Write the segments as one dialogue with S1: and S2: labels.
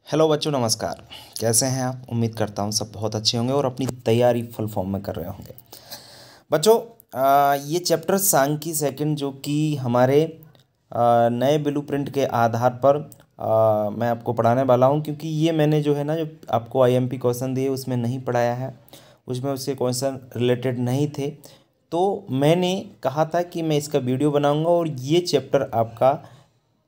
S1: Hello बच्चों, नमस्कार। कैसे हैं आप? उम्मीद करता हूँ सब बहुत अच्छे होंगे और अपनी तैयारी फुल फॉर्म में कर रहे होंगे। बच्चों, ये चैप्टर सांख्यिकी सेकंड जो कि हमारे नए ब्लूप्रिंट के आधार पर मैं आपको पढ़ाने वाला हूँ, क्योंकि ये मैंने जो है ना, जो आपको आईएमपी क्वेश्चन दिए उसमें नहीं पढ़ाया है, उसमें उसके क्वेश्चन रिलेटेड नहीं थे। तो मैंने कहा था कि मैं इसका वीडियो बनाऊँगा और ये चैप्टर आपका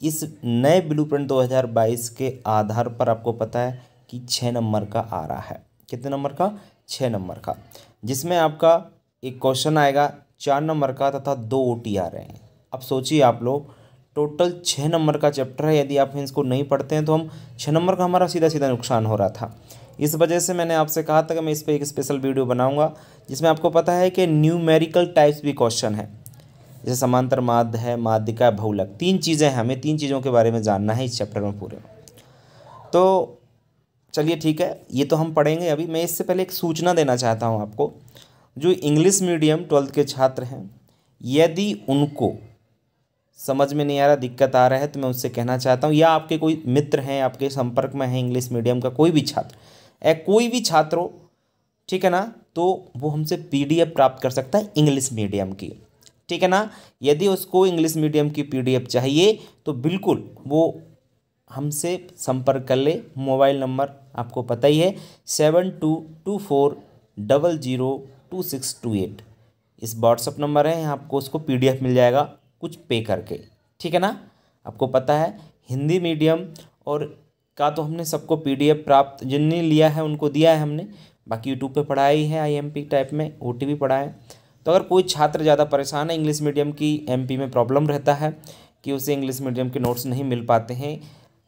S1: इस नए ब्लूप्रिंट 2022 के आधार पर आपको पता है कि 6 नंबर का आ रहा है। कितने नंबर का? 6 नंबर का, जिसमें आपका एक क्वेश्चन आएगा 4 नंबर का तथा 2 OT आ रहे हैं। अब सोचिए आप लोग, टोटल 6 नंबर का चैप्टर है। यदि आप इसको नहीं पढ़ते हैं तो हम 6 नंबर का हमारा सीधा सीधा नुकसान हो रहा था। इस वजह से मैंने आपसे कहा था कि मैं इस पर एक स्पेशल वीडियो बनाऊंगा, जिसमें आपको पता है कि न्यूमेरिकल टाइप्स भी क्वेश्चन है, जैसे समांतर माध्य है, माध्यिका, बहुलक। 3 चीज़ें हैं, हमें 3 चीज़ों के बारे में जानना है इस चैप्टर में पूरे। तो चलिए ठीक है, ये तो हम पढ़ेंगे। अभी मैं इससे पहले एक सूचना देना चाहता हूँ आपको। जो इंग्लिश मीडियम 12th के छात्र हैं, यदि उनको समझ में नहीं आ रहा, दिक्कत आ रहा है, तो मैं उससे कहना चाहता हूँ, या आपके कोई मित्र हैं, आपके संपर्क में है इंग्लिश मीडियम का कोई भी छात्र, कोई भी छात्र हो, ठीक है ना, तो वो हमसे PDF प्राप्त कर सकता है इंग्लिश मीडियम की। ठीक है ना। यदि उसको इंग्लिश मीडियम की PDF चाहिए तो बिल्कुल वो हमसे संपर्क कर ले। मोबाइल नंबर आपको पता ही है, 7224002628। इस व्हाट्सअप नंबर है, आपको उसको PDF मिल जाएगा कुछ पे करके। ठीक है ना। आपको पता है हिंदी मीडियम और का तो हमने सबको PDF प्राप्त, जिनने लिया है उनको दिया है हमने, बाकी यूट्यूब पे पढ़ाया ही है, IMP टाइप में OT भी पढ़ा है। तो अगर कोई छात्र ज़्यादा परेशान है, इंग्लिश मीडियम की MP में प्रॉब्लम रहता है कि उसे इंग्लिश मीडियम के नोट्स नहीं मिल पाते हैं,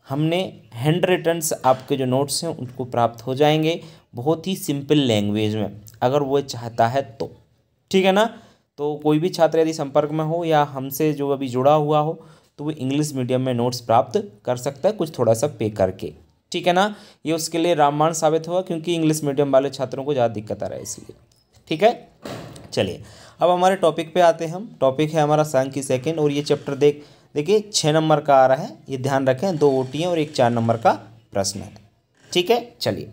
S1: हमने हैंड रिटन्स आपके जो नोट्स हैं उनको प्राप्त हो जाएंगे बहुत ही सिंपल लैंग्वेज में, अगर वो चाहता है तो। ठीक है ना। तो कोई भी छात्र यदि संपर्क में हो या हमसे जो अभी जुड़ा हुआ हो, तो वो इंग्लिश मीडियम में नोट्स प्राप्त कर सकता है कुछ थोड़ा सा पे करके। ठीक है ना। ये उसके लिए रामबाण साबित होगा, क्योंकि इंग्लिश मीडियम वाले छात्रों को ज़्यादा दिक्कत आ रहा है इसलिए। ठीक है। चलिए अब हमारे टॉपिक पे आते हैं हम। टॉपिक है हमारा सांख्यिकी सेकंड, और ये चैप्टर देखिए 6 नंबर का आ रहा है, ये ध्यान रखें। 2 OT हैं और एक 4 नंबर का प्रश्न है। ठीक है। चलिए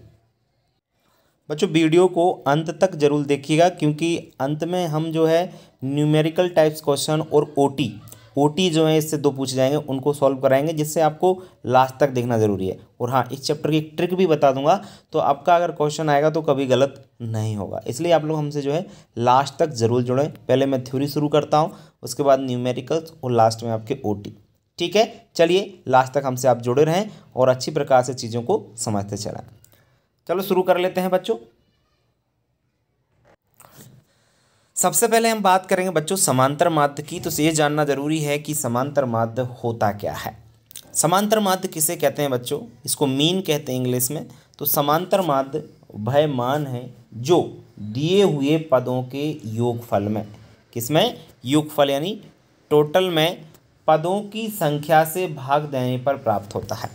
S1: बच्चों, वीडियो को अंत तक जरूर देखिएगा, क्योंकि अंत में हम जो है न्यूमेरिकल टाइप्स क्वेश्चन और OT जो है इससे 2 पूछे जाएंगे, उनको सॉल्व कराएंगे, जिससे आपको लास्ट तक देखना जरूरी है। और हाँ, इस चैप्टर की एक ट्रिक भी बता दूंगा, तो आपका अगर क्वेश्चन आएगा तो कभी गलत नहीं होगा। इसलिए आप लोग हमसे जो है लास्ट तक जरूर जुड़ें। पहले मैं थ्योरी शुरू करता हूँ, उसके बाद न्यूमेरिकल्स और लास्ट में आपके OT। ठीक है। चलिए लास्ट तक हमसे आप जुड़े रहें और अच्छी प्रकार से चीज़ों को समझते चलें। चलो शुरू कर लेते हैं बच्चों। सबसे पहले हम बात करेंगे बच्चों समांतर माध्य की। तो ये जानना जरूरी है कि समांतर माध्य होता क्या है। समांतर माध्य किसे कहते हैं बच्चों? इसको मीन कहते हैं इंग्लिश में। तो समांतर माध्य वह मान है जो दिए हुए पदों के योगफल में, किसमें? योगफल यानी टोटल में पदों की संख्या से भाग देने पर प्राप्त होता है।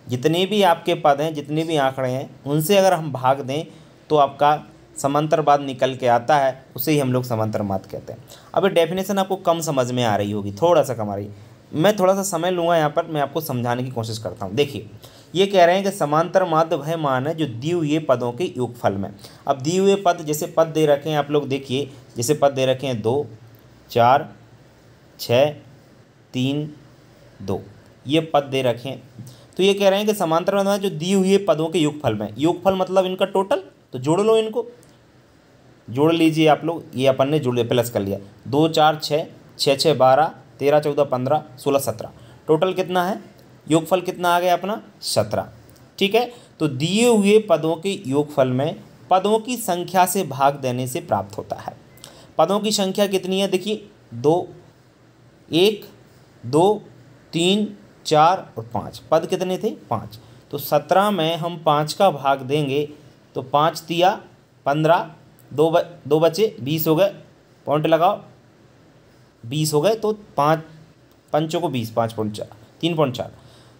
S1: जितने भी आपके पद हैं, जितने भी आंकड़े हैं, उनसे अगर हम भाग दें तो आपका समांतर माध्य निकल के आता है, उसे ही हम लोग समांतर माध्य कहते हैं। अब ये डेफिनेशन आपको कम समझ में आ रही होगी, थोड़ा सा कम आ रही। मैं थोड़ा सा समय लूँगा यहाँ पर, मैं आपको समझाने की कोशिश करता हूँ। देखिए, ये कह रहे हैं कि समांतर माध्य वह मान है जो दिए हुए पदों के योगफल में। अब दिए हुए पद, जैसे पद दे रखे हैं आप लोग देखिए, जैसे पद दे रखे हैं 2, 4, 6, 3, 2, ये पद दे रखे हैं। तो ये कह रहे हैं कि समांतर माध्य जो दिए हुए पदों के योगफल में, योगफल मतलब इनका टोटल, तो जोड़ लो, इनको जोड़ लीजिए आप लोग। ये अपन ने जोड़ लिया, प्लस कर लिया। 2, 4, 6, 6, 6, 12, 13, 14, 15, 16, 17, टोटल कितना है? योगफल कितना आ गया अपना? 17। ठीक है। तो दिए हुए पदों के योगफल में पदों की संख्या से भाग देने से प्राप्त होता है। पदों की संख्या कितनी है? देखिए 2, 1, 2, 3, 4 और 5। पद कितने थे? 5। तो 17 में हम 5 का भाग देंगे तो 5 तिया 15, 2 बचे 20 हो गए, पॉइंट लगाओ, 20 हो गए। तो 5 पंचों को 20, 5.4, 3.4।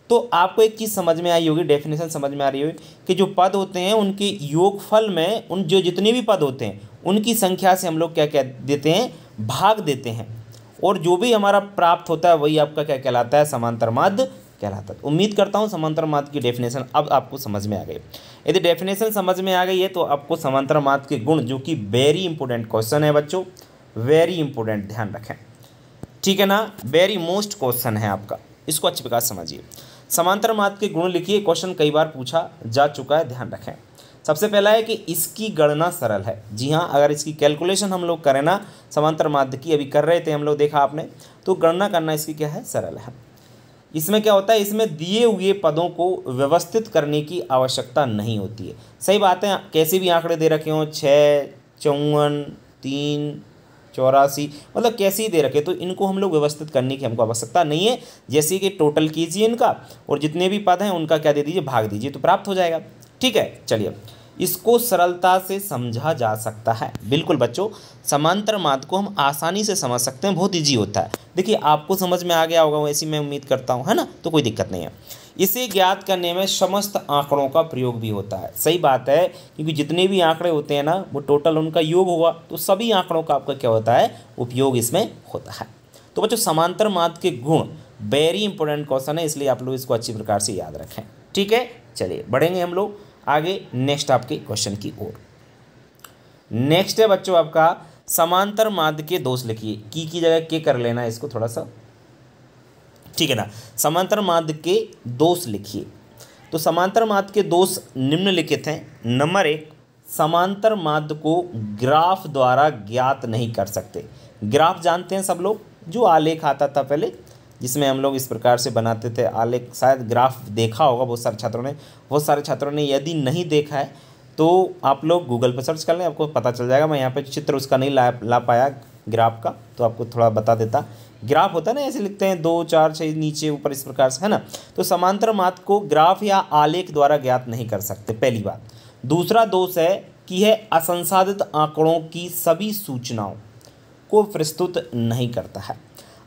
S1: तो आपको एक चीज़ समझ में आई होगी, डेफिनेशन समझ में आ रही होगी कि जो पद होते हैं उनके योगफल में, उन जो जितने भी पद होते हैं उनकी संख्या से हम लोग क्या क्या देते हैं? भाग देते हैं। और जो भी हमारा प्राप्त होता है वही आपका क्या कहलाता है? समांतर माध्य कहलाता है। उम्मीद करता हूँ समांतर माध्य की डेफिनेशन अब आपको समझ में आ गई। यदि डेफिनेशन समझ में आ गई है तो आपको समांतर माध्य के गुण, जो कि वेरी इंपॉर्टेंट क्वेश्चन है बच्चों, वेरी इंपॉर्टेंट, ध्यान रखें, ठीक है ना, वेरी मोस्ट क्वेश्चन है आपका, इसको अच्छी प्रकार समझिए। समांतर माध्य के गुण लिखिए, क्वेश्चन कई बार पूछा जा चुका है, ध्यान रखें। सबसे पहला है कि इसकी गणना सरल है। जी हाँ, अगर इसकी कैलकुलेशन हम लोग करें ना समांतर माध्य की, अभी कर रहे थे हम लोग, देखा आपने, तो गणना करना इसकी क्या है, सरल है। इसमें क्या होता है, इसमें दिए हुए पदों को व्यवस्थित करने की आवश्यकता नहीं होती है। सही बात है, कैसे भी आंकड़े दे रखे हों, 6, 54, 3, 84, मतलब कैसे ही दे रखे, तो इनको हम लोग व्यवस्थित करने की हमको आवश्यकता नहीं है। जैसे कि टोटल कीजिए इनका और जितने भी पद हैं उनका क्या दे दीजिए, भाग दीजिए, तो प्राप्त हो जाएगा। ठीक है, चलिए, इसको सरलता से समझा जा सकता है। बिल्कुल बच्चों, समांतर माध्य को हम आसानी से समझ सकते हैं, बहुत ईजी होता है। देखिए आपको समझ में आ गया होगा, वैसी मैं उम्मीद करता हूँ, है ना, तो कोई दिक्कत नहीं है। इसे ज्ञात करने में समस्त आंकड़ों का प्रयोग भी होता है। सही बात है, क्योंकि जितने भी आंकड़े होते हैं ना, वो टोटल उनका योग हुआ, तो सभी आंकड़ों का आपका क्या होता है, उपयोग इसमें होता है। तो बच्चों, समांतर माध्य के गुण वेरी इंपॉर्टेंट क्वेश्चन है, इसलिए आप लोग इसको अच्छी प्रकार से याद रखें। ठीक है, चलिए बढ़ेंगे हम लोग आगे नेक्स्ट आपके क्वेश्चन की ओर। नेक्स्ट है बच्चों आपका समांतर माध्य के दोष लिखिए। की जगह के कर लेना इसको थोड़ा सा, ठीक है ना। समांतर माध्य के दोष लिखिए। तो समांतर माध्य के दोष निम्नलिखित हैं। नंबर 1, समांतर माध्य को ग्राफ द्वारा ज्ञात नहीं कर सकते। ग्राफ जानते हैं सब लोग, जो आलेख आता था पहले, जिसमें हम लोग इस प्रकार से बनाते थे आलेख। शायद ग्राफ देखा होगा बहुत सारे छात्रों ने। यदि नहीं देखा है तो आप लोग गूगल पर सर्च कर लें, आपको पता चल जाएगा। मैं यहाँ पे चित्र उसका नहीं ला पाया ग्राफ का, तो आपको थोड़ा बता देता। ग्राफ होता है ना, ऐसे लिखते हैं 2, 4, 6 नीचे ऊपर इस प्रकार से, है ना। तो समांतर माध्य को ग्राफ या आलेख द्वारा ज्ञात नहीं कर सकते, पहली बात। दूसरा दोष है कि यह असंसाधित आंकड़ों की सभी सूचनाओं को प्रस्तुत नहीं करता है।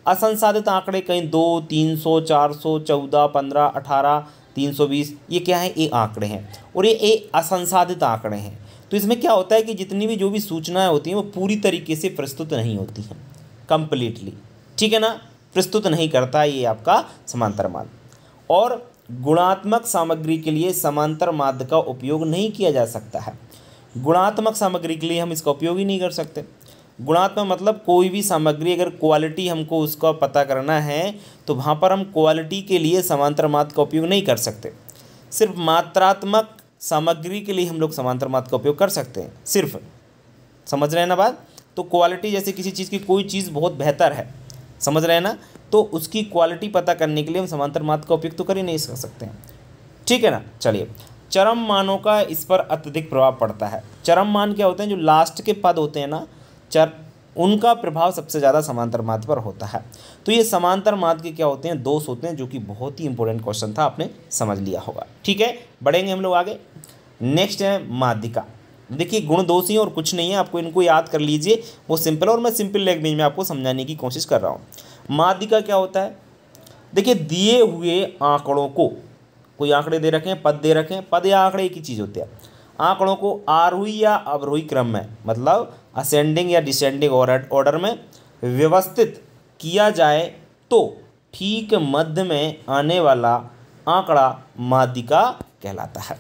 S1: असंसाधित आंकड़े कहीं 2, 300, 400, 14, 15, 18, 320, ये क्या है, ये आंकड़े हैं, और ये असंसाधित आंकड़े हैं। तो इसमें क्या होता है कि जितनी भी जो भी सूचनाएं होती हैं वो पूरी तरीके से प्रस्तुत नहीं होती हैं, कंप्लीटली, ठीक है ना, प्रस्तुत नहीं करता ये आपका समांतर माध्य। और गुणात्मक सामग्री के लिए समांतर माध्य का उपयोग नहीं किया जा सकता है। गुणात्मक सामग्री के लिए हम इसका उपयोग ही नहीं कर सकते। गुणात्मक मतलब कोई भी सामग्री, अगर क्वालिटी हमको उसका पता करना है तो वहाँ पर हम क्वालिटी के लिए समांतर माध्य का उपयोग नहीं कर सकते। सिर्फ मात्रात्मक सामग्री के लिए हम लोग समांतर माध्य का उपयोग कर सकते हैं, सिर्फ, समझ रहे हैं ना बात। तो क्वालिटी, जैसे किसी चीज़ की कोई चीज़ बहुत बेहतर है, समझ रहे हैं ना, तो उसकी क्वालिटी पता करने के लिए हम समांतर माध्य का उपयोग तो कर ही नहीं सकते हैं, ठीक है ना। चलिए, चरम मानों का इस पर अत्यधिक प्रभाव पड़ता है। चरम मान क्या होते हैं, जो लास्ट के पद होते हैं ना, उनका प्रभाव सबसे ज़्यादा समांतर माध्य पर होता है। तो ये समांतर माध्य के क्या होते हैं, दोष होते हैं, जो कि बहुत ही इंपॉर्टेंट क्वेश्चन था, आपने समझ लिया होगा। ठीक है, बढ़ेंगे हम लोग आगे। नेक्स्ट है माध्यिका। देखिए, गुण दोष ही और कुछ नहीं है, आपको इनको याद कर लीजिए, वो सिंपल, और मैं सिंपल लैंग्वेज में आपको समझाने की कोशिश कर रहा हूँ। माध्यिका क्या होता है, देखिए, दिए हुए आंकड़ों को, कोई आंकड़े दे रखे हैं, पद दे रखे हैं, पद या आंकड़े एक ही चीज़ होते हैं, आंकड़ों को आरोही या अवरोही क्रम में, मतलब असेंडिंग या डिसेंडिंग ऑर्डर में व्यवस्थित किया जाए तो ठीक मध्य में आने वाला आंकड़ा माध्यिका कहलाता है।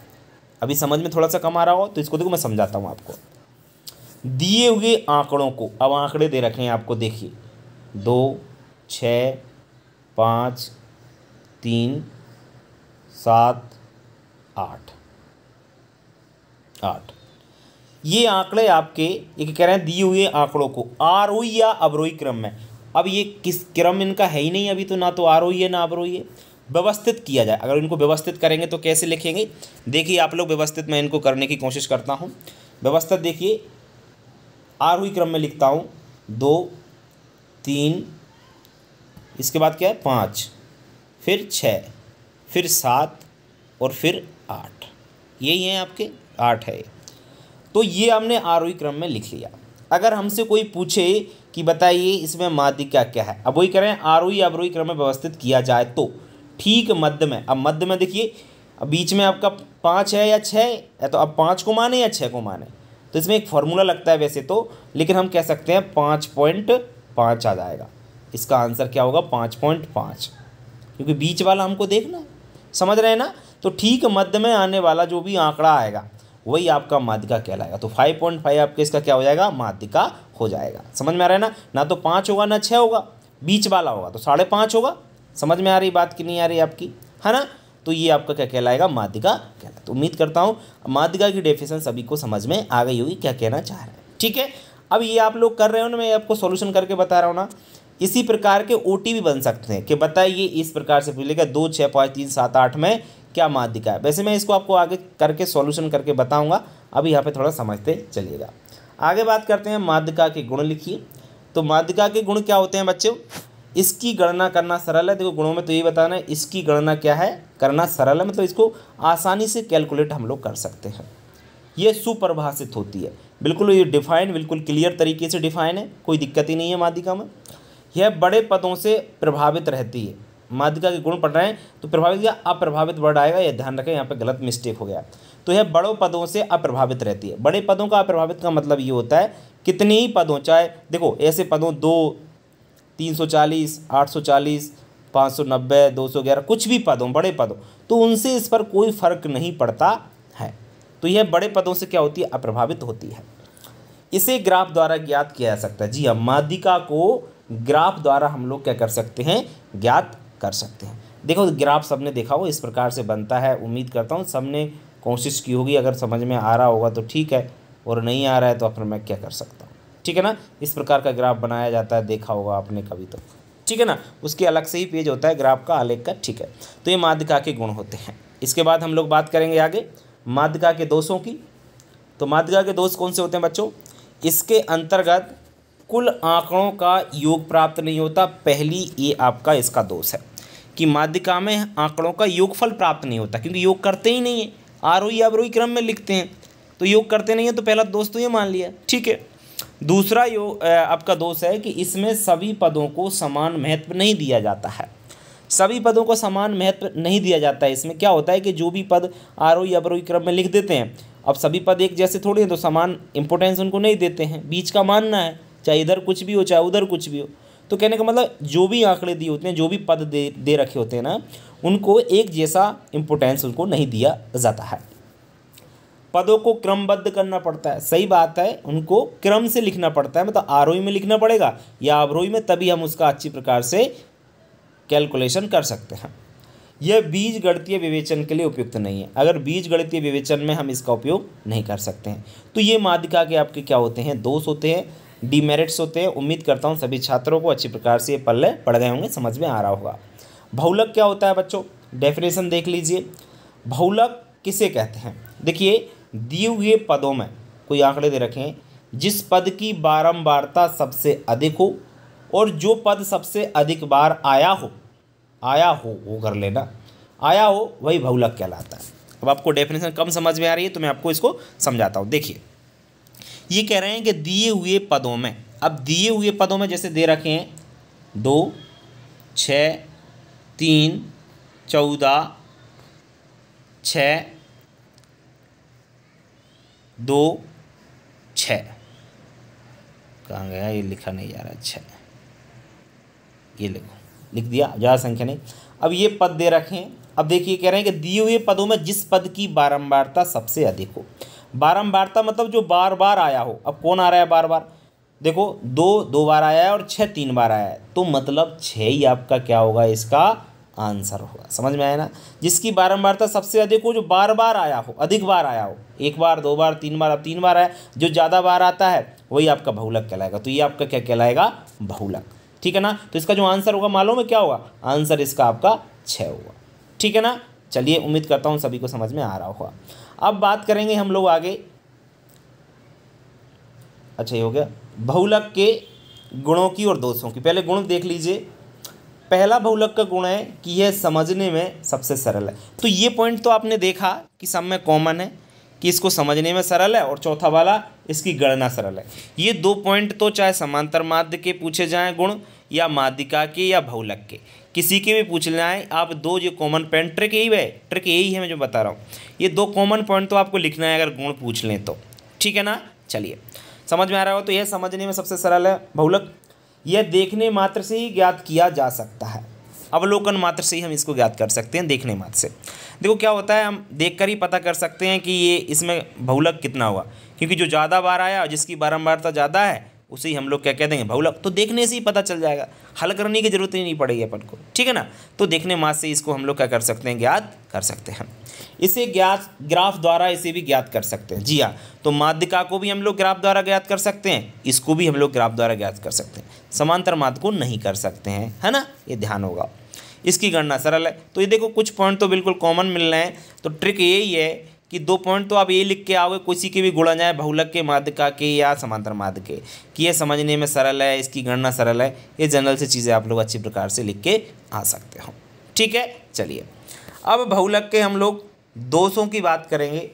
S1: अभी समझ में थोड़ा सा कम आ रहा हो तो इसको देखो, मैं समझाता हूँ आपको। दिए हुए आंकड़ों को, अब आंकड़े दे रखे हैं आपको, देखिए 2, 6, 5, 3, 7, 8, ये आंकड़े आपके, ये कह रहे हैं दिए हुए आंकड़ों को आरोही या अवरोही क्रम में। अब ये किस क्रम इनका है ही नहीं अभी, तो ना तो आरोही है ना अवरोही है। व्यवस्थित किया जाए, अगर इनको व्यवस्थित करेंगे तो कैसे लिखेंगे, देखिए आप लोग व्यवस्थित, मैं इनको करने की कोशिश करता हूँ। व्यवस्थित देखिए, आरोही क्रम में लिखता हूँ 2, 3, इसके बाद क्या है 5, फिर 6, फिर 7 और फिर 8, यही है आपके 8 है। तो ये हमने आरोही क्रम में लिख लिया। अगर हमसे कोई पूछे कि बताइए इसमें माध्यिका क्या है, अब वही कह रहे हैं आरोही अवरोही क्रम में व्यवस्थित किया जाए तो ठीक मध्य में। अब मध्य में देखिए, अब बीच में आपका 5 है या 6 है, तो अब 5 को माने या 6 को माने, तो इसमें एक फॉर्मूला लगता है वैसे तो, लेकिन हम कह सकते हैं 5.5 आ जाएगा। इसका आंसर क्या होगा 5.5, क्योंकि बीच वाला हमको देखना है, समझ रहे हैं ना। तो ठीक मध्य में आने वाला जो भी आंकड़ा आएगा वही आपका माध्यिका कहलाएगा। तो 5.5 आपके इसका क्या हो जाएगा, माध्यिका हो जाएगा। समझ में आ रहा है ना, ना तो 5 होगा ना 6 होगा, बीच वाला होगा तो 5.5 होगा। समझ में आ रही बात कि नहीं आ रही आपकी, है ना। तो ये आपका क्या कहलाएगा, माध्यिका कहलाएगा। तो उम्मीद करता हूँ माध्यिका की डेफिनेशन सभी को समझ में आ गई होगी, क्या कहना चाह रहे हैं। ठीक है, अब ये आप लोग कर रहे हो ना, मैं आपको सॉल्यूशन करके बता रहा हूँ ना। इसी प्रकार के ओटी भी बन सकते हैं कि बताइए इस प्रकार से पूछेगा 2, 6, 5, 3, 7, 8 में क्या माध्यिका है। वैसे मैं इसको आपको आगे करके सॉल्यूशन करके बताऊंगा, अभी यहाँ पे थोड़ा समझते चलिएगा। आगे बात करते हैं माध्यिका के गुण लिखिए। तो माध्यिका के गुण क्या होते हैं बच्चों, इसकी गणना करना सरल है। देखो गुणों में तो यही बताना है, इसकी गणना क्या है, करना सरल है, मतलब इसको आसानी से कैलकुलेट हम लोग कर सकते हैं। ये सुपरिभाषित होती है, बिल्कुल ये डिफाइन, बिल्कुल क्लियर तरीके से डिफाइन है, कोई दिक्कत ही नहीं है माध्यिका में। यह बड़े पदों से प्रभावित रहती है। माध्यिका के गुण पढ़ रहे हैं तो प्रभावित या अप्रभावित वर्ड आएगा, यह ध्यान रखें, यहाँ पे गलत मिस्टेक हो गया। तो यह बड़ों पदों से अप्रभावित रहती है। बड़े पदों का अप्रभावित का मतलब ये होता है कितने ही पदों, चाहे देखो ऐसे पदों 2, 340, 840, 590, 211 कुछ भी पदों, बड़े पदों, तो उनसे इस पर कोई फर्क नहीं पड़ता है। तो यह बड़े पदों से क्या होती है, अप्रभावित होती है। इसे ग्राफ द्वारा ज्ञात किया जा सकता है। जी हाँ, माध्यिका को ग्राफ द्वारा हम लोग क्या कर सकते हैं, ज्ञात कर सकते हैं। देखो ग्राफ सबने देखा हो, इस प्रकार से बनता है। उम्मीद करता हूँ सबने कोशिश की होगी, अगर समझ में आ रहा होगा तो ठीक है, और नहीं आ रहा है तो फिर मैं क्या कर सकता हूँ, ठीक है ना। इस प्रकार का ग्राफ बनाया जाता है, देखा होगा आपने कभी तो, ठीक है ना। उसके अलग से ही पेज होता है ग्राफ का, आलेख का, ठीक है। तो ये माध्यिका के गुण होते हैं। इसके बाद हम लोग बात करेंगे आगे माध्यिका के दोषों की। तो माध्यिका के दोष कौन से होते हैं बच्चों, इसके अंतर्गत कुल आंकड़ों का योग प्राप्त नहीं होता। पहली ये आपका इसका दोष है कि माध्यिका में आंकड़ों का योगफल प्राप्त नहीं होता, क्योंकि योग करते ही नहीं है, आरोही अवरोही क्रम में लिखते हैं तो योग करते नहीं है। तो पहला दोष तो ये मान लिया, ठीक है। दूसरा आपका दोष है कि इसमें सभी पदों को समान महत्व नहीं दिया जाता है। सभी पदों को समान महत्व नहीं दिया जाता है। इसमें क्या होता है कि जो भी पद आरोही अवरोही क्रम में लिख देते हैं, अब सभी पद एक जैसे थोड़ी हैं तो समान इंपॉर्टेंस उनको नहीं देते हैं, बीच का मानना है, चाहे इधर कुछ भी हो चाहे उधर कुछ भी हो। तो कहने का मतलब जो भी आंकड़े दिए होते हैं, जो भी पद दे रखे होते हैं ना, उनको एक जैसा इंपॉर्टेंस उनको नहीं दिया जाता है। पदों को क्रमबद्ध करना पड़ता है, सही बात है, उनको क्रम से लिखना पड़ता है, मतलब आरोही में लिखना पड़ेगा या अवरोही में, तभी हम उसका अच्छी प्रकार से कैलकुलेशन कर सकते हैं। यह बीज गणितीय विवेचन के लिए उपयुक्त नहीं है। अगर बीज गणितीय विवेचन में हम इसका उपयोग नहीं कर सकते हैं। तो ये माध्यिका के आपके क्या होते हैं, दोष होते हैं, डीमेरिट्स होते हैं। उम्मीद करता हूँ सभी छात्रों को अच्छी प्रकार से ये पल्ले पड़ गए होंगे, समझ में आ रहा होगा। बहुलक क्या होता है बच्चों, डेफिनेशन देख लीजिए। बहुलक किसे कहते हैं, देखिए दिए हुए पदों में कोई आंकड़े दे रखे हैं, जिस पद की बारंबारता सबसे अधिक हो और जो पद सबसे अधिक बार आया हो वो कर लेना, आया हो वही बहुलक कहलाता है। अब आपको डेफिनेशन कम समझ में आ रही है तो मैं आपको इसको समझाता हूँ। देखिए ये कह रहे हैं कि दिए हुए पदों में, अब दिए हुए पदों में जैसे दे रखे हैं 2, 6, 3, 14, 6, 2, 6, कहाँ गया ये, लिखा नहीं जा रहा, 6, ये लिख दिया, ज़्यादा संख्या नहीं। अब ये पद दे रखे हैं, अब देखिए कह रहे हैं कि दिए हुए पदों में जिस पद की बारंबारता सबसे अधिक हो। बारंबारता मतलब जो बार बार आया हो। अब कौन आ रहा है बार बार, देखो 2 बार आया है और 6 3 बार आया है, तो मतलब 6 ही आपका क्या होगा, इसका आंसर होगा। समझ में आया ना, जिसकी बारंबारता सबसे अधिक हो, जो बार बार आया हो, अधिक बार आया हो, 1 बार 2 बार 3 बार, अब 3 बार आया, जो ज़्यादा बार आता है वही आपका बहुलक कहलाएगा। तो ये आपका क्या कहलाएगा, बहुलक, ठीक है ना। तो इसका जो आंसर होगा मालूम है क्या होगा, आंसर इसका आपका 6 होगा, ठीक है ना। चलिए उम्मीद करता हूँ सभी को समझ में आ रहा होगा। अब बात करेंगे हम लोग आगे, अच्छा ये हो गया बहुलक के गुणों की और दोषों की। पहले गुण देख लीजिए। पहला बहुलक का गुण है कि यह समझने में सबसे सरल है। तो ये पॉइंट तो आपने देखा कि सब में कॉमन है कि इसको समझने में सरल है, और चौथा वाला इसकी गणना सरल है। ये 2 पॉइंट तो चाहे समांतर माध्य के पूछे जाएं गुण, या माध्यिका के या बहुलक के, किसी के भी पूछ लें आप, 2 जो कॉमन पॉइंट, ट्रिक यही है मैं जो बता रहा हूँ। ये 2 कॉमन पॉइंट तो आपको लिखना है अगर गुण पूछ लें तो, ठीक है ना। चलिए समझ में आ रहा हो, तो यह समझने में सबसे सरल है बहुलक। यह देखने मात्र से ही ज्ञात किया जा सकता है। अवलोकन मात्र से ही हम इसको ज्ञात कर सकते हैं, देखने मात्र से। देखो क्या होता है, हम देखकर ही पता कर सकते हैं कि ये इसमें बहुलक कितना हुआ, क्योंकि जो ज़्यादा बार आया और जिसकी बारंबारता ज़्यादा है उसे ही हम लोग क्या कह देंगे, बहुलक। तो देखने से ही पता चल जाएगा, हल करने की जरूरत ही नहीं पड़ेगी अपन को, ठीक है ना। तो देखने मात्र से इसको हम लोग क्या कर सकते हैं, ज्ञात कर सकते हैं। इसे ज्ञात ग्राफ द्वारा इसे भी ज्ञात कर सकते हैं। जी हाँ, तो माध्यिका को भी हम लोग ग्राफ द्वारा ज्ञात कर सकते हैं, इसको भी हम लोग ग्राफ द्वारा ज्ञात कर सकते हैं, समांतर माध्य को नहीं कर सकते हैं, है ना, ये ध्यान होगा। इसकी गणना सरल है। तो ये देखो कुछ पॉइंट तो बिल्कुल कॉमन मिल रहे हैं। तो ट्रिक यही है कि 2 पॉइंट तो आप ये लिख के आओगे, किसी के भी गुणा जाए, बहुलक के, माध्यिका के या समांतर माध्य के, कि ये समझने में सरल है, इसकी गणना सरल है। ये जनरल से चीज़ें आप लोग अच्छी प्रकार से लिख के आ सकते हो, ठीक है। चलिए अब बहुलक के हम लोग दोषों की बात करेंगे।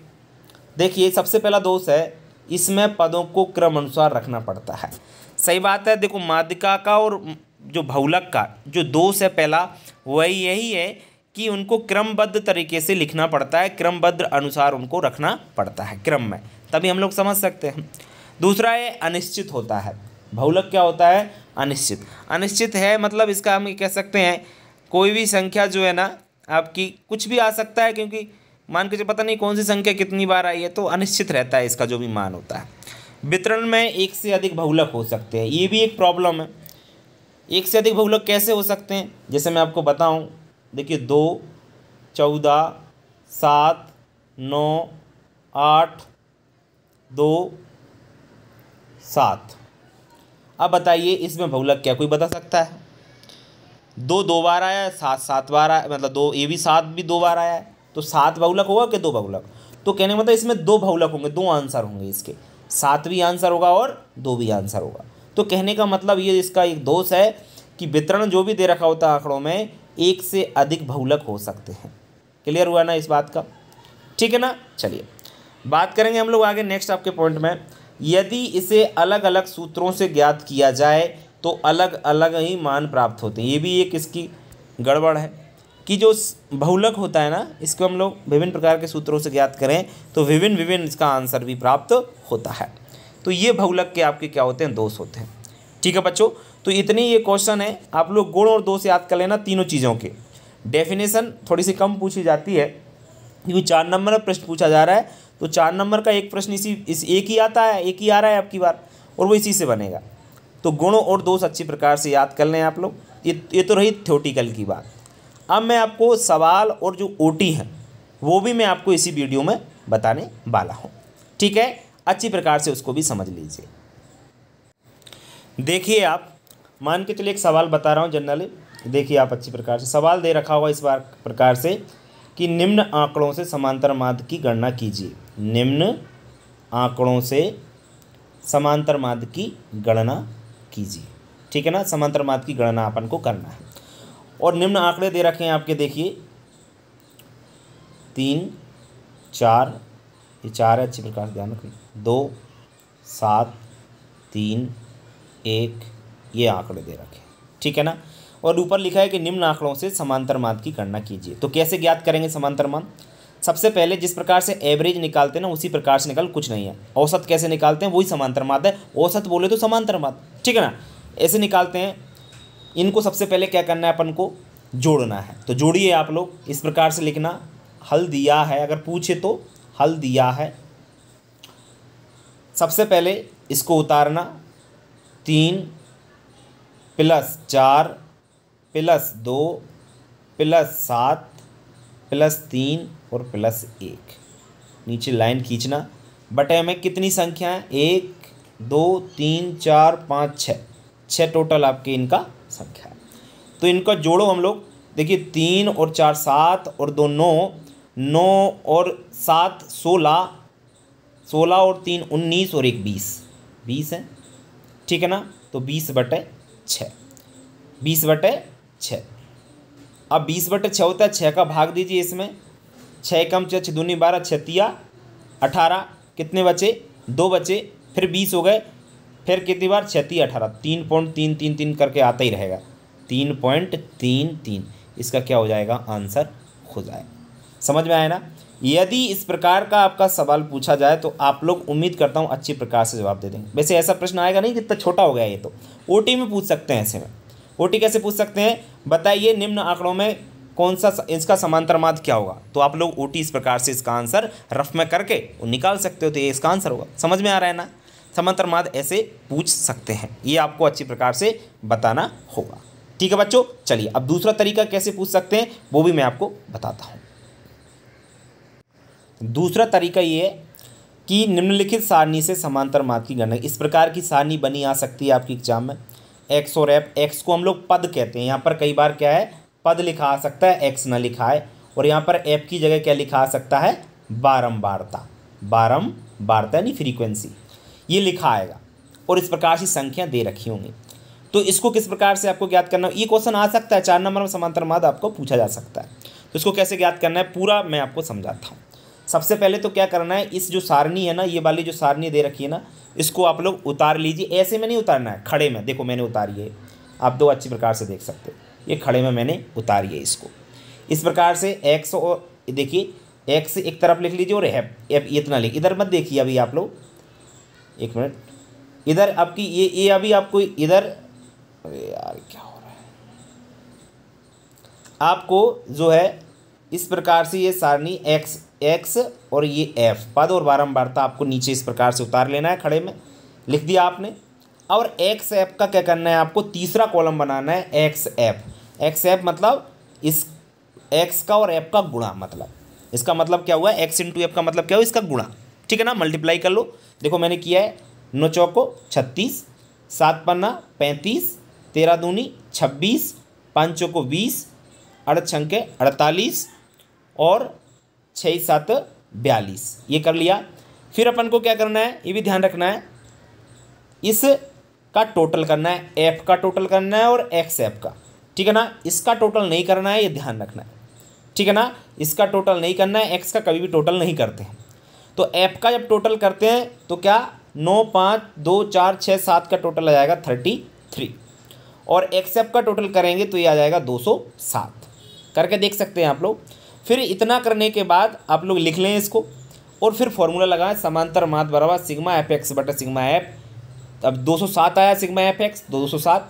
S1: देखिए सबसे पहला दोष है, इसमें पदों को क्रम अनुसार रखना पड़ता है। सही बात है। देखो माध्यिका का और जो बहुलक का जो दोष है पहला, वही यही है कि उनको क्रमबद्ध तरीके से लिखना पड़ता है, क्रमबद्ध अनुसार उनको रखना पड़ता है क्रम में, तभी हम लोग समझ सकते हैं। दूसरा है अनिश्चित होता है। बहुलक क्या होता है, अनिश्चित। अनिश्चित है मतलब इसका हम ये कह सकते हैं, कोई भी संख्या जो है ना आपकी कुछ भी आ सकता है, क्योंकि मान के पता नहीं कौन सी संख्या कितनी बार आई है, तो अनिश्चित रहता है इसका जो भी मान होता है। वितरण में एक से अधिक बहुलक हो सकते हैं, ये भी एक प्रॉब्लम है। एक से अधिक बहुलक कैसे हो सकते हैं, जैसे मैं आपको बताऊं, देखिए 2, 14, 7, 9, 8, 2, 7। अब बताइए इसमें बहुलक क्या कोई बता सकता है? 2 2 बार आया है, 7 7 बार आया, मतलब 2 ये भी 7 भी 2 बार आया है, तो 7 बहुलक होगा कि 2 बहुलक? तो कहने का मतलब इसमें 2 बहुलक होंगे, 2 आंसर होंगे इसके, 7 भी आंसर होगा और 2 भी आंसर होगा। तो कहने का मतलब ये इसका एक दोष है कि वितरण जो भी दे रखा होता है आंकड़ों में, एक से अधिक बहुलक हो सकते हैं। क्लियर हुआ ना इस बात का, ठीक है ना। चलिए बात करेंगे हम लोग आगे नेक्स्ट आपके पॉइंट में, यदि इसे अलग अलग सूत्रों से ज्ञात किया जाए तो अलग अलग ही मान प्राप्त होते हैं। ये भी एक इसकी गड़बड़ है कि जो बहुलक होता है ना, इसको हम लोग विभिन्न प्रकार के सूत्रों से ज्ञात करें तो विभिन्न विभिन्न इसका आंसर भी प्राप्त होता है। तो ये बहुलक के आपके क्या होते हैं, दोष होते हैं, ठीक है बच्चों। तो इतनी ये क्वेश्चन है, आप लोग गुण और दोष याद कर लेना तीनों चीज़ों के। डेफिनेशन थोड़ी सी कम पूछी जाती है क्योंकि 4 नंबर का प्रश्न पूछा जा रहा है, तो 4 नंबर का एक प्रश्न इस एक ही आता है, एक ही आ रहा है आपकी बार, और वो इसी से बनेगा। तो गुण और दोष अच्छी प्रकार से याद कर लें आप लोग। ये तो रही थ्योरेटिकल की बात। अब मैं आपको सवाल और जो ओटी है वो भी मैं आपको इसी वीडियो में बताने वाला हूँ, ठीक है। अच्छी प्रकार से उसको भी समझ लीजिए। देखिए आप मान के चलिए एक सवाल बता रहा हूँ जनरली, देखिए आप अच्छी प्रकार से सवाल दे रखा होगा इस बार प्रकार से कि निम्न आंकड़ों से समांतर माध्य की गणना कीजिए। निम्न आंकड़ों से समांतर माध्य की गणना कीजिए, ठीक है ना। समांतर माध्य की गणना अपन को करना है और निम्न आंकड़े दे रखे हैं आपके, देखिए 3 4, ये 4 है, अच्छी प्रकार से ध्यान रखिए, 2 7 3 1, ये आंकड़े दे रखे हैं, ठीक है ना। और ऊपर लिखा है कि निम्न आंकड़ों से समांतर माध्य की गणना कीजिए। तो कैसे ज्ञात करेंगे समांतर माध्य? सबसे पहले जिस प्रकार से एवरेज निकालते हैं ना उसी प्रकार से निकाल, कुछ नहीं है। औसत कैसे निकालते हैं, वही समांतर माध्य है। औसत बोले तो समांतर माध्य, ठीक है ना, ऐसे निकालते हैं। इनको सबसे पहले क्या करना है, अपन को जोड़ना है। तो जोड़िए आप लोग, इस प्रकार से लिखना, हल दिया है, अगर पूछे तो हल दिया है। सबसे पहले इसको उतारना, 3 + 4 + 2 + 7 + 3 और +1, नीचे लाइन खींचना। बटे में कितनी संख्या है, 1 2 3 4 5 6, 6 टोटल आपके इनका संख्या है। तो इनका जोड़ो हम लोग, देखिए 3 और 4 7 और 2 9, 9 और 7 16, 16 और 3 19 और 1 20, 20 है, ठीक है ना। तो 20/6, 20/6। अब 20/6 होता है, 6 का भाग दीजिए इसमें, 6 कम 6 6 दूनी 12, 6 तिया 18, कितने बचे, 2 बचे, फिर 20 हो गए, फिर कितनी बार, 6 तिया 18, 3.333 करके आता ही रहेगा, 3.33 इसका क्या हो जाएगा, आंसर हो जाएगा। समझ में आया ना। यदि इस प्रकार का आपका सवाल पूछा जाए तो आप लोग उम्मीद करता हूँ अच्छी प्रकार से जवाब दे देंगे। वैसे ऐसा प्रश्न आएगा नहीं, कितना छोटा हो गया ये, तो ओटी में पूछ सकते हैं ऐसे में, ओटी कैसे पूछ सकते हैं, बताइए निम्न आंकड़ों में कौन सा इसका समांतर माध्य क्या होगा, तो आप लोग ओटी इस प्रकार से इसका आंसर रफ में करके निकाल सकते हो, तो ये इसका आंसर होगा। समझ में आ रहा है ना, समांतर माध्य ऐसे पूछ सकते हैं, ये आपको अच्छी प्रकार से बताना होगा। ठीक है बच्चों, चलिए अब दूसरा तरीका कैसे पूछ सकते हैं वो भी मैं आपको बताता हूँ। दूसरा तरीका ये है कि निम्नलिखित सारणी से समांतर माध्य की गणना, इस प्रकार की सारणी बनी आ सकती है आपकी एग्जाम में। एक्स और एफ, एक्स को हम लोग पद कहते हैं, यहाँ पर कई बार क्या है पद लिखा आ सकता है, एक्स ना लिखा है, और यहाँ पर एफ की जगह क्या लिखा आ सकता है, बारंबारता, बारंबारता यानी फ्रीक्वेंसी, ये लिखा आएगा, और इस प्रकार की संख्या दे रखी होंगी। तो इसको किस प्रकार से आपको ज्ञात करना, ये क्वेश्चन आ सकता है 4 नंबर में समांतर माध्य आपको पूछा जा सकता है। तो इसको कैसे ज्ञात करना है पूरा मैं आपको समझाता हूँ। सबसे पहले तो क्या करना है, इस जो सारणी है ना, ये वाली जो सारणी दे रखी है ना, इसको आप लोग उतार लीजिए। ऐसे में नहीं उतारना है, खड़े में, देखो मैंने उतारी है, आप दो अच्छी प्रकार से देख सकते हो, ये खड़े में मैंने उतारी है इसको। इस प्रकार से एक्स, और देखिए एक्स एक तरफ लिख लीजिए और एफ इतना लिख, इधर मत देखिए अभी आप लोग, एक मिनट, इधर आपकी ये अभी आपको इधर, अरे यार क्या हो रहा है, आपको जो है इस प्रकार से ये सारणी एक्स और ये एफ, पद और बारंबारता आपको नीचे इस प्रकार से उतार लेना है, खड़े में लिख दिया आपने। और एक्स एफ का क्या करना है, आपको तीसरा कॉलम बनाना है, एक्स एफ मतलब इस एक्स का और एफ का गुणा, मतलब इसका मतलब क्या हुआ, एक्स इंटू एफ का मतलब क्या हुआ, इसका गुणा, ठीक है ना, मल्टीप्लाई कर लो। देखो मैंने किया है, 9 चौको 36, 7 पन्ना 35, 13 दूनी 26, 5 चौको 20, 8 छंके 48 और 6 7 42, ये कर लिया। फिर अपन को क्या करना है, ये भी ध्यान रखना है, इस का टोटल करना है, एफ का टोटल करना है और एक्स एफ का, ठीक है ना, इसका टोटल नहीं करना है, ये ध्यान रखना है, ठीक है ना, इसका टोटल नहीं करना है, एक्स का कभी भी टोटल नहीं करते हैं। तो एफ का जब टोटल करते हैं तो क्या 9 5 2 4 6 7 का टोटल आ जाएगा 33, और एक्स एफ का टोटल करेंगे तो ये आ जाएगा 207, करके देख सकते हैं आप लोग। फिर इतना करने के बाद आप लोग लिख लें इसको, और फिर फॉर्मूला लगाएं, समांतर माध्य बराबर सिग्मा एफ एक्स बटा सिग्मा एफ। अब 207 आया सिग्मा एफ एक्स 207,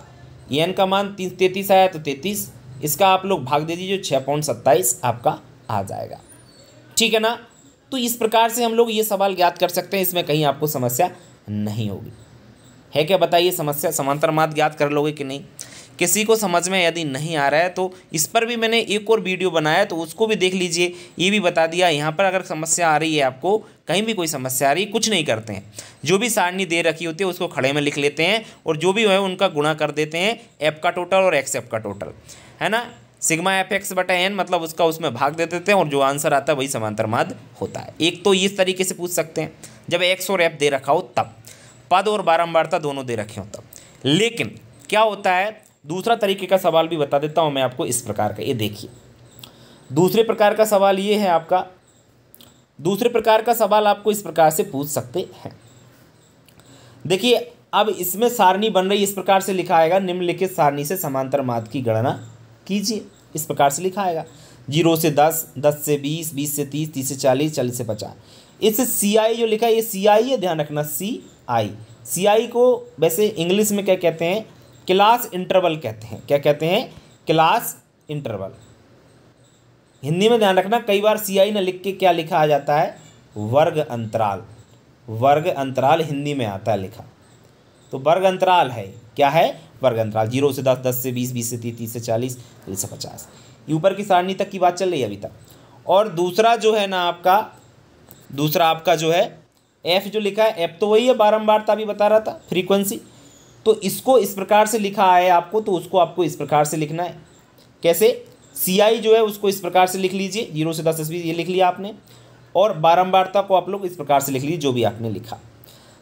S1: एन का मान 33 आया तो 33, इसका आप लोग भाग दे दीजिए, 6.27 आपका आ जाएगा, ठीक है ना। तो इस प्रकार से हम लोग ये सवाल ज्ञात कर सकते हैं, इसमें कहीं आपको समस्या नहीं होगी, है क्या, बताइए समस्या, समांतर माध्य ज्ञात कर लोगे कि नहीं। किसी को समझ में यदि नहीं आ रहा है तो इस पर भी मैंने एक और वीडियो बनाया, तो उसको भी देख लीजिए, ये भी बता दिया। यहाँ पर अगर समस्या आ रही है, आपको कहीं भी कोई समस्या आ रही है, कुछ नहीं करते हैं, जो भी सारणी दे रखी होती है उसको खड़े में लिख लेते हैं, और जो भी है उनका गुणा कर देते हैं, एफ का टोटल और एक्स एफ का टोटल, है ना, सिग्मा एफ एक्स बटा एन, मतलब उसका उसमें भाग दे देते हैं, और जो आंसर आता है वही समांतर माध्य होता है। एक तो इस तरीके से पूछ सकते हैं जब एक्स और एफ दे रखा हो तब, पद और बारंबारता दोनों दे रखे हो तब। लेकिन क्या होता है, दूसरा तरीके का सवाल भी बता देता हूं मैं आपको, इस प्रकार का, ये देखिए दूसरे प्रकार का सवाल ये है आपका, दूसरे प्रकार का सवाल आपको इस प्रकार से पूछ सकते हैं। देखिए अब इसमें सारणी बन रही, इस प्रकार से लिखा आएगा, निम्नलिखित सारणी से समांतर माध्य की गणना कीजिए, इस प्रकार से लिखा आएगा, 0 से 10, 10 से 20, 20 से 30, 30 से 40, 40 से 50। इस CI जो लिखा है ये CI है, ध्यान रखना, CI को वैसे इंग्लिश में क्या कहते हैं, क्लास इंटरवल कहते हैं। क्या कहते हैं, क्लास इंटरवल। हिंदी में ध्यान रखना, कई बार CI न लिख के क्या लिखा आ जाता है, वर्ग अंतराल, वर्ग अंतराल हिंदी में आता है लिखा, तो वर्ग अंतराल है, क्या है, वर्ग अंतराल। 0 से 10, 10 से 20, 20 से 30, 30 से 40, 40 से 50, ये ऊपर की सारणी तक की बात चल रही है अभी तक। और दूसरा जो है ना आपका, दूसरा आपका जो है एफ जो लिखा है, एफ तो वही है, बारंबारता भी बता रहा था, फ्रीक्वेंसी, तो इसको इस प्रकार से लिखा है आपको, तो उसको आपको इस प्रकार से लिखना है। कैसे, CI जो है उसको इस प्रकार से लिख लीजिए, 0 से 10 20 ये लिख लिया आपने, और बारंबारता को आप लोग इस प्रकार से लिख लीजिए जो भी आपने लिखा।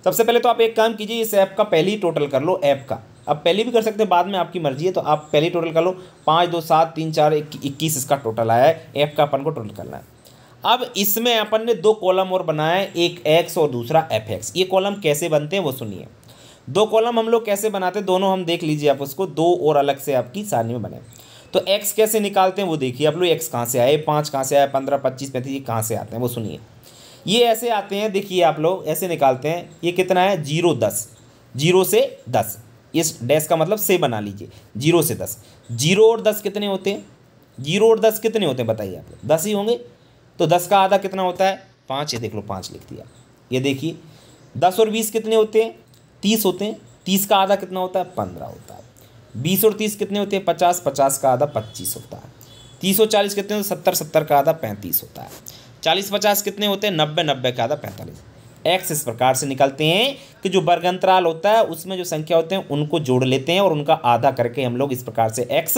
S1: सबसे पहले तो आप एक काम कीजिए, इस ऐप का पहले ही टोटल कर लो, ऐप का अब पहले भी कर सकते हैं, बाद में आपकी मर्जी है, तो आप पहले ही टोटल कर लो, 5 2 7 3 4 21 इसका टोटल आया है, ऐप का अपन को टोटल करना है। अब इसमें अपन ने 2 कॉलम और बनाए, एक एक्स और दूसरा एफ एक्स। ये कॉलम कैसे बनते हैं वो सुनिए। 2 कॉलम हम लोग कैसे बनाते हैं, दोनों हम देख लीजिए आप उसको, 2 और अलग से आपकी सारणी में बने। तो एक्स कैसे निकालते हैं वो देखिए आप लोग, एक्स कहाँ से आए, 5 कहाँ से आए, 15 25 35 ये कहाँ से आते हैं वो सुनिए। ये ऐसे आते हैं, देखिए आप लोग ऐसे निकालते हैं, ये कितना है, 0 10, 0 से 10, इस डैश का मतलब से बना लीजिए, 0 से 10। 0 और 10 कितने होते हैं? 0 और 10 कितने होते हैं बताइए आप लोग? 10 ही होंगे। तो 10 का आधा कितना होता है? 5। ये देख लो 5 लिख दिया। ये देखिए 10 और 20 कितने होते हैं? 30 होते हैं। 30 का आधा कितना होता है? 15 होता है। 20 और 30 कितने होते हैं? 50। 50 का आधा 25 होता है। 30 और 40 कितने होते हैं? 70। 70 का आधा 35 होता है। 40 50 कितने होते हैं? 90। 90 का आधा 45। एक्स इस प्रकार से निकलते हैं कि जो वर्ग अंतराल होता है उसमें जो संख्या होते हैं उनको जोड़ लेते हैं और उनका आधा करके हम लोग इस प्रकार से एक्स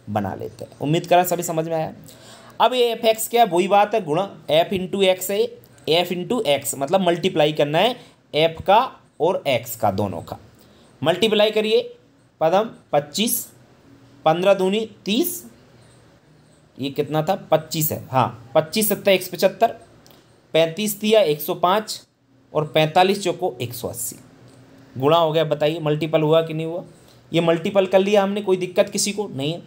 S1: बना लेते हैं। उम्मीद करें सभी समझ में आया। अब ये एफ एक्स क्या है? वही बात है, गुणा एफ इंटू एक्स है। एफ इंटू एक्स मतलब मल्टीप्लाई करना है एफ का और एक्स का, दोनों का मल्टीप्लाई करिए। पदम 25, 15 दूनी 30, ये कितना था? 25 है। हाँ 25 सत्ता 175, 35 दिया 105 और 45 चौको 180। गुणा हो गया। बताइए मल्टीपल हुआ कि नहीं हुआ? ये मल्टीपल कर लिया हमने, कोई दिक्कत किसी को नहीं है।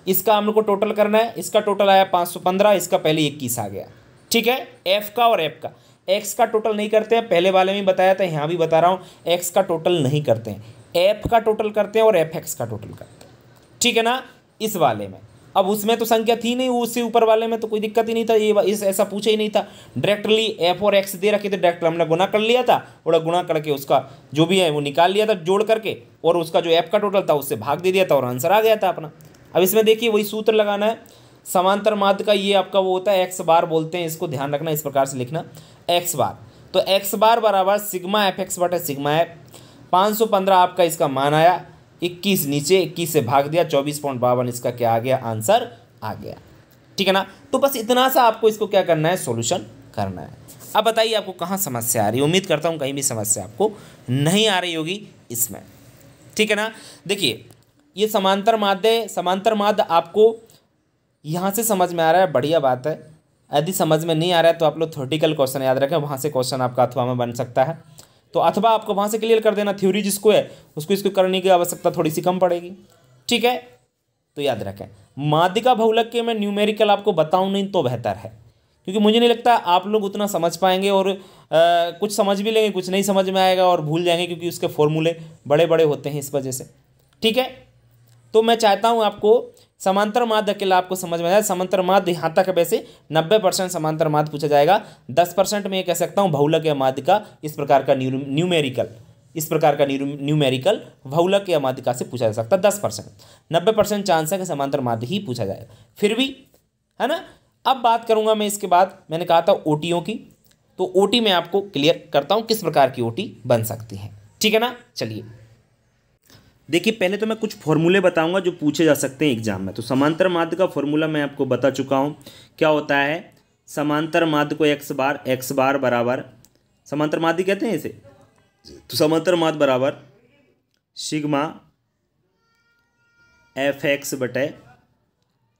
S1: इसका हम लोग को टोटल करना है। इसका टोटल आया 515, इसका पहले 21 आ गया। ठीक है, एफ का और एफ का। एक्स का टोटल नहीं करते हैं, पहले वाले में बताया था, यहाँ भी बता रहा हूँ। एक्स का टोटल नहीं करते हैं, एफ का टोटल करते हैं और एफ एक्स का टोटल करते हैं। ठीक है ना, इस वाले में। अब उसमें तो संख्या थी नहीं, उससे ऊपर वाले में तो कोई दिक्कत ही नहीं था, ये इस ऐसा पूछा ही नहीं था। डायरेक्टली एफ और एक्स दे रखे थे, डायरेक्ट हमने गुना कर लिया था और गुना करके उसका जो भी है वो निकाल लिया था जोड़ करके, और उसका जो एफ का टोटल था उससे भाग दे दिया था और आंसर आ गया था अपना। अब इसमें देखिए वही सूत्र लगाना है समांतर माध्य का। ये आपका वो होता है एक्स बार बोलते हैं, इसको ध्यान रखना, इस प्रकार से लिखना एक्स बार। तो एक्स बार बराबर सिग्मा एफ एक्स बटा सिग्मा एफ। 515 आपका इसका मान आया। 21 नीचे 21 से भाग दिया, 24.52 इसका क्या आ गया? आंसर आ गया। ठीक है ना। तो बस इतना सा आपको इसको क्या करना है? सॉल्यूशन करना है। अब बताइए आपको कहाँ समस्या आ रही है? उम्मीद करता हूँ कहीं भी समस्या आपको नहीं आ रही होगी इसमें। ठीक है ना। देखिए ये समांतर माध्य आपको यहाँ से समझ में आ रहा है, बढ़िया बात है। यदि समझ में नहीं आ रहा है तो आप लोग थ्योरेटिकल क्वेश्चन याद रखें, वहाँ से क्वेश्चन आपका अथवा में बन सकता है। तो अथवा आपको वहाँ से क्लियर कर देना, थ्योरी जिसको है उसको इसको करने की आवश्यकता थोड़ी सी कम पड़ेगी। ठीक है, तो याद रखें। माध्यिका बहुलक के मैं न्यूमेरिकल आपको बताऊं नहीं तो बेहतर है, क्योंकि मुझे नहीं लगता आप लोग उतना समझ पाएंगे, और कुछ समझ भी लेंगे, कुछ नहीं समझ में आएगा और भूल जाएंगे, क्योंकि उसके फॉर्मूले बड़े बड़े होते हैं इस वजह से। ठीक है, तो मैं चाहता हूं आपको समांतर माध्य अकेला आपको समझ में आए। समांतर माध्य यहाँ तक वैसे 90% समांतर माध्य पूछा जाएगा, 10% में ये कह सकता हूँ बहुलक या माध्यिका इस प्रकार का न्यूमेरिकल, इस प्रकार का न्यूमेरिकल बहुलक या माध्यिका से पूछा जा सकता है। 10%, 90% चांस है कि समांतर माध्य ही पूछा जाएगा, फिर भी है ना। अब बात करूंगा मैं इसके बाद, मैंने कहा था ओटीओ की, तो ओटी में आपको क्लियर करता हूं किस प्रकार की ओटी बन सकती है। ठीक है ना। चलिए देखिए, पहले तो मैं कुछ फॉर्मूले बताऊंगा जो पूछे जा सकते हैं एग्जाम में। तो समांतर माध्य का फॉर्मूला मैं आपको बता चुका हूं, क्या होता है। समांतर माध्य को एक्स बार बराबर, समांतर माध्य कहते हैं इसे, तो समांतर माध्य बराबर सिग्मा एफ एक्स बटे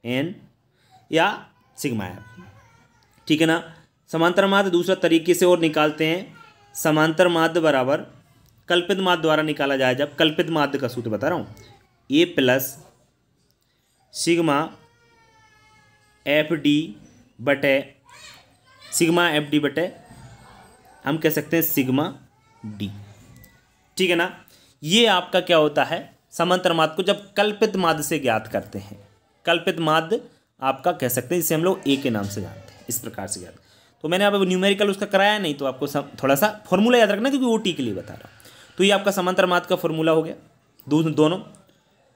S1: एन या सिग्मा एफ। ठीक है ना। समांतर माध्य दूसरा तरीके से और निकालते हैं, समांतर माध्य बराबर कल्पित माध्य द्वारा निकाला जाए। जब कल्पित माध्य का सूत्र बता रहा हूँ, ए प्लस सिग्मा एफ डी बटे सिग्मा एफ डी बटे हम कह सकते हैं सिग्मा डी। ठीक है ना। ये आपका क्या होता है, समांतर माध्य को जब कल्पित माध्य से ज्ञात करते हैं। कल्पित माध्य आपका कह सकते हैं, जिसे हम लोग ए के नाम से जानते हैं, इस प्रकार से ज्ञात। तो मैंने अब न्यूमेरिकल उसका कराया नहीं, तो आपको थोड़ा सा फॉर्मूला याद रखना, क्योंकि ओटी के लिए बता रहा हूँ। तो ये आपका समांतर माध्य का फॉर्मूला हो गया दोनों।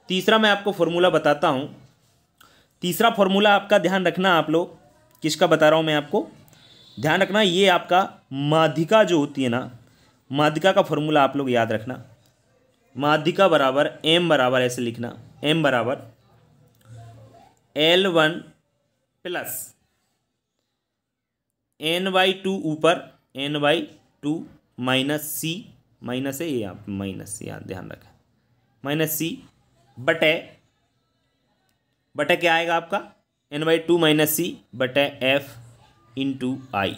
S1: तीसरा मैं आपको फॉर्मूला बताता हूँ। तीसरा फॉर्मूला आपका ध्यान रखना, आप लोग किसका बता रहा हूँ मैं आपको, ध्यान रखना। ये आपका माध्यिका जो होती है ना, माध्यिका का फॉर्मूला आप लोग याद रखना। माध्यिका बराबर एम बराबर ऐसे लिखना, एम बराबर L1 प्लस n/2 ऊपर n/2 माइनस सी, माइनस है ये, आप माइनस सी ध्यान रखें, माइनस सी बटे क्या आएगा आपका, n/2 माइनस सी बटे एफ इंटू आई।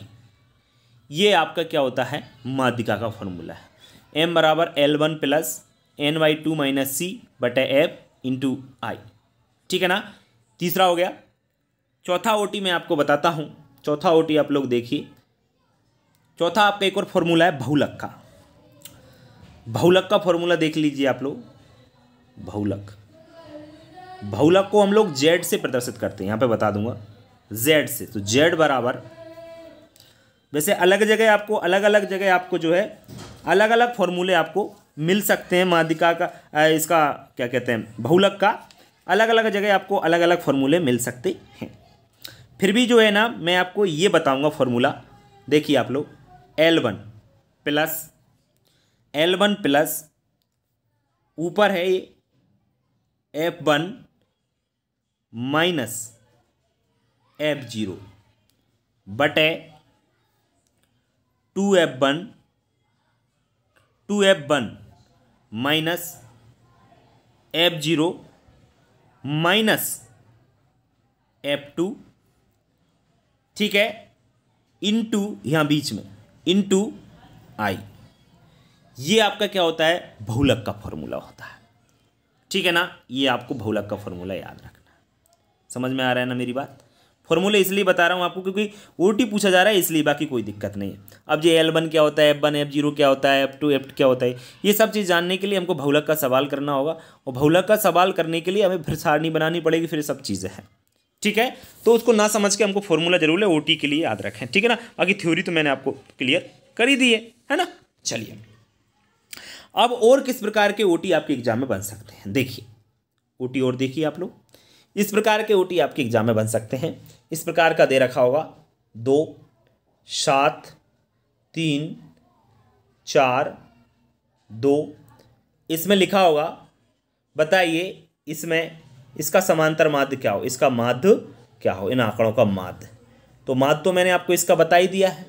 S1: ये आपका क्या होता है, माध्यिका का फॉर्मूला है। m बराबर L1 प्लस n/2 माइनस सी बटे एफ इंटू आई। ठीक है ना। तीसरा हो गया। चौथा ओटी मैं आपको बताता हूँ। चौथा ओटी आप लोग देखिए, चौथा आपका एक और फॉर्मूला है बहुलक का। बहुलक का फॉर्मूला देख लीजिए आप लोग। बहुलक। बहुलक को हम लोग जेड से प्रदर्शित करते हैं, यहाँ पे बता दूंगा जेड से। तो जेड बराबर, वैसे अलग जगह आपको अलग अलग जगह आपको जो है अलग अलग फॉर्मूले आपको मिल सकते हैं माध्यिका का, इसका क्या कहते हैं, बहुलक का अलग अलग जगह आपको अलग अलग फॉर्मूले मिल सकते हैं। फिर भी जो है ना मैं आपको ये बताऊंगा फॉर्मूला। देखिए आप लोग, L1 प्लस ऊपर है ये F1 माइनस F0 बटे 2F1 minus F0 minus F2, ठीक है, इनटू यहाँ बीच में इनटू आई। ये आपका क्या होता है, बहुलक का फॉर्मूला होता है, ठीक है ना। ये आपको बहुलक का फॉर्मूला याद रखना है। समझ में आ रहा है ना मेरी बात। फॉर्मूले इसलिए बता रहा हूँ आपको क्योंकि ओटी पूछा जा रहा है, इसलिए, बाकी कोई दिक्कत नहीं है। अब ये L1 क्या होता है, F1 F0 क्या होता है, F2 F क्या होता है, ये सब चीज़ जानने के लिए हमको बहुलक का सवाल करना होगा, और बहुलक का सवाल करने के लिए हमें फिर सारणी बनानी पड़ेगी, फिर सब चीज़ें हैं, ठीक है। तो उसको ना समझ के हमको फॉर्मूला जरूर है, ओटी के लिए याद रखें, ठीक है ना। बाकी थ्योरी तो मैंने आपको क्लियर कर ही दी है ना। चलिए, अब और किस प्रकार के ओटी आपके एग्जाम में बन सकते हैं, देखिए ओटी और देखिए आप लोग। इस प्रकार के ओटी आपके एग्जाम में बन सकते हैं। इस प्रकार का दे रखा होगा 2 7 3 4 2, इसमें लिखा होगा, बताइए इसमें इसका समांतर माध्य क्या हो, इसका माध्य क्या हो, इन आंकड़ों का माध्य। तो माध्य तो मैंने आपको इसका बता ही दिया है।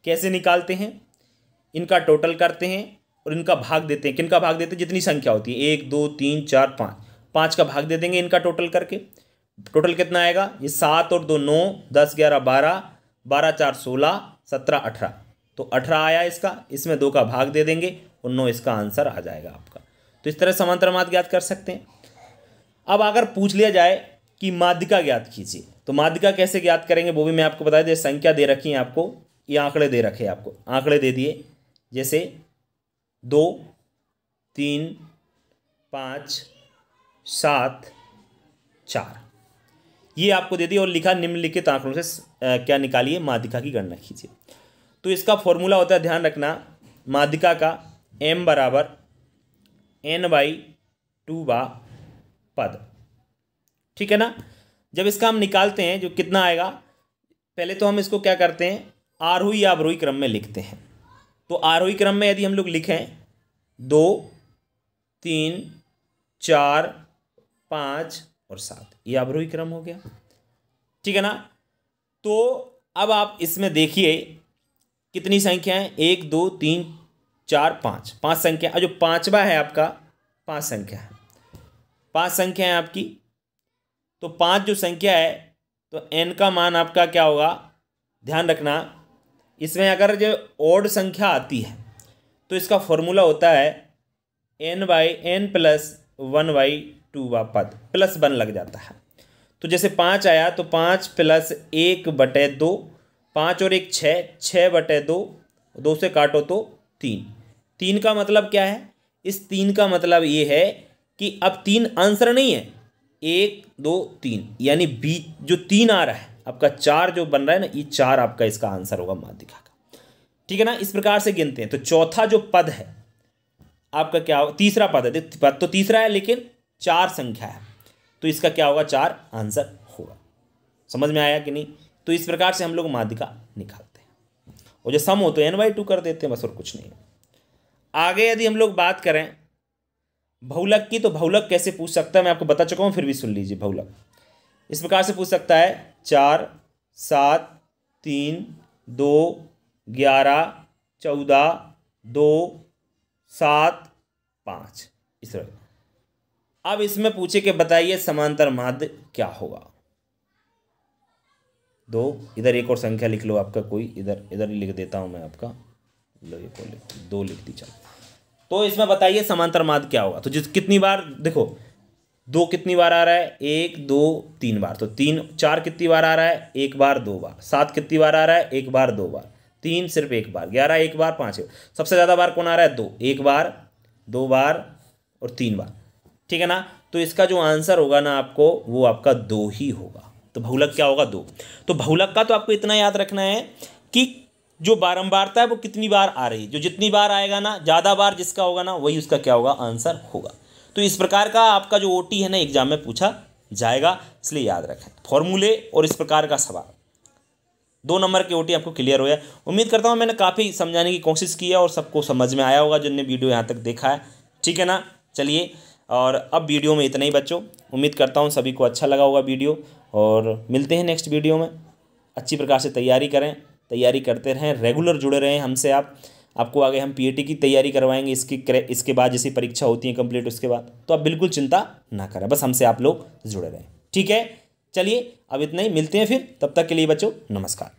S1: कैसे निकालते हैं, इनका टोटल करते हैं और इनका भाग देते हैं। किनका भाग देते हैं, जितनी संख्या होती है 1 2 3 4 5, 5 का भाग दे देंगे इनका टोटल करके। टोटल कितना आएगा, ये 7 और 2 9, 10 11 12, 12 4 16, 17 18, तो 18 आया इसका। इसमें 2 का भाग दे देंगे और 9 इसका आंसर आ जाएगा आपका। तो इस तरह समांतर माध्य ज्ञात कर सकते हैं। अब अगर पूछ लिया जाए कि माध्यिका ज्ञात कीजिए, तो माध्यिका कैसे ज्ञात करेंगे वो भी मैं आपको बता दें। संख्या दे रखी है आपको, ये आंकड़े दे रखे हैं आपको, आंकड़े दे दिए, जैसे 2 3 5 7 4, ये आपको दे दिया और लिखा निम्नलिखित आंकड़ों से क्या निकालिए, माध्यिका की गणना कीजिए। तो इसका फॉर्मूला होता है, ध्यान रखना, माध्यिका का m बराबर n/2 पद, ठीक है ना। जब इसका हम निकालते हैं जो कितना आएगा, पहले तो हम इसको क्या करते हैं, आरोही या अवरोही क्रम में लिखते हैं। तो आरोही क्रम में यदि हम लोग लिखें 2 3 4 5 और 7, ये अवरोही क्रम हो गया, ठीक है ना। तो अब आप इसमें देखिए कितनी संख्याएं, 1 2 3 4 5, 5 संख्या, जो पांचवा है आपका 5 संख्या है, 5 संख्या है आपकी। तो 5 जो संख्या है, तो n का मान आपका क्या होगा, ध्यान रखना, इसमें अगर जो ओड संख्या आती है तो इसका फॉर्मूला होता है n/n + 1/2 पद, +1 लग जाता है। तो जैसे 5 आया तो 5 + 1/2, 5 और 1 6, 6/2, 2 से काटो तो 3। 3 का मतलब क्या है, इस 3 का मतलब ये है कि अब 3 आंसर नहीं है, 1 2 3, यानी बी जो 3 आ रहा है आपका, 4 जो बन रहा है ना, ये 4 आपका इसका आंसर होगा माध्यिका का, ठीक है ना। इस प्रकार से गिनते हैं। तो चौथा जो पद है आपका क्या होगा, तीसरा पद है, पद तो तीसरा है लेकिन 4 संख्या है, तो इसका क्या होगा, 4 आंसर होगा। समझ में आया कि नहीं। तो इस प्रकार से हम लोग माध्यिका निकालते हैं, और जो सम हो तो n/2 कर देते हैं, बस और कुछ नहीं। आगे यदि हम लोग बात करें बहुलक की, तो बहुलक कैसे पूछ सकता है मैं आपको बता चुका हूँ, फिर भी सुन लीजिए। बहुलक इस प्रकार से पूछ सकता है, 4 7 3 2 11 14 2 7 5, इस तरह। अब इसमें पूछे कि बताइए समांतर माध्य क्या होगा। 2, इधर एक और संख्या लिख लो आपका कोई, इधर ही लिख देता हूं मैं आपका, लो एक और लिख, 2 लिख दी, चलो। तो इसमें बताइए समांतर माध्य क्या होगा। तो जिस कितनी बार देखो, 2 कितनी बार आ रहा है, 1 2 3 बार, तो 3 4 कितनी बार आ रहा है, 1 बार 2 बार, 7 कितनी बार आ रहा है, 1 बार 2 बार, 3 सिर्फ 1 बार, 11 1 बार, 5 सबसे ज़्यादा बार कौन आ रहा है, 2, 1 बार 2 बार और 3 बार। ठीक है ना। तो इसका जो आंसर होगा ना आपको, वो आपका 2 ही होगा। तो बहुलक क्या होगा? 2। तो बहुलक का तो आपको इतना याद रखना है कि जो बारंबारता है वो कितनी बार आ रही है, जो जितनी बार आएगा ना, ज़्यादा बार जिसका होगा ना, वही उसका क्या होगा? आंसर होगा। तो इस प्रकार का आपका जो ओटी है ना एग्जाम में पूछा जाएगा, इसलिए याद रखें फॉर्मूले और इस प्रकार का सवाल। 2 नंबर के ओटी आपको क्लियर हो गया। उम्मीद करता हूँ मैंने काफ़ी समझाने की कोशिश की है और सबको समझ में आया होगा जिनने वीडियो यहाँ तक देखा है, ठीक है ना। चलिए, और अब वीडियो में इतना ही बच्चों। उम्मीद करता हूँ सभी को अच्छा लगा होगा वीडियो, और मिलते हैं नेक्स्ट वीडियो में। अच्छी प्रकार से तैयारी करें, तैयारी करते रहें, रेगुलर जुड़े रहें हमसे। आपको आगे हम पीएटी की तैयारी करवाएंगे, इसके बाद जैसी परीक्षा होती है कंप्लीट उसके बाद, तो आप बिल्कुल चिंता ना करें, बस हमसे आप लोग जुड़े रहें, ठीक है। चलिए अब इतना ही, मिलते हैं फिर, तब तक के लिए बच्चों नमस्कार।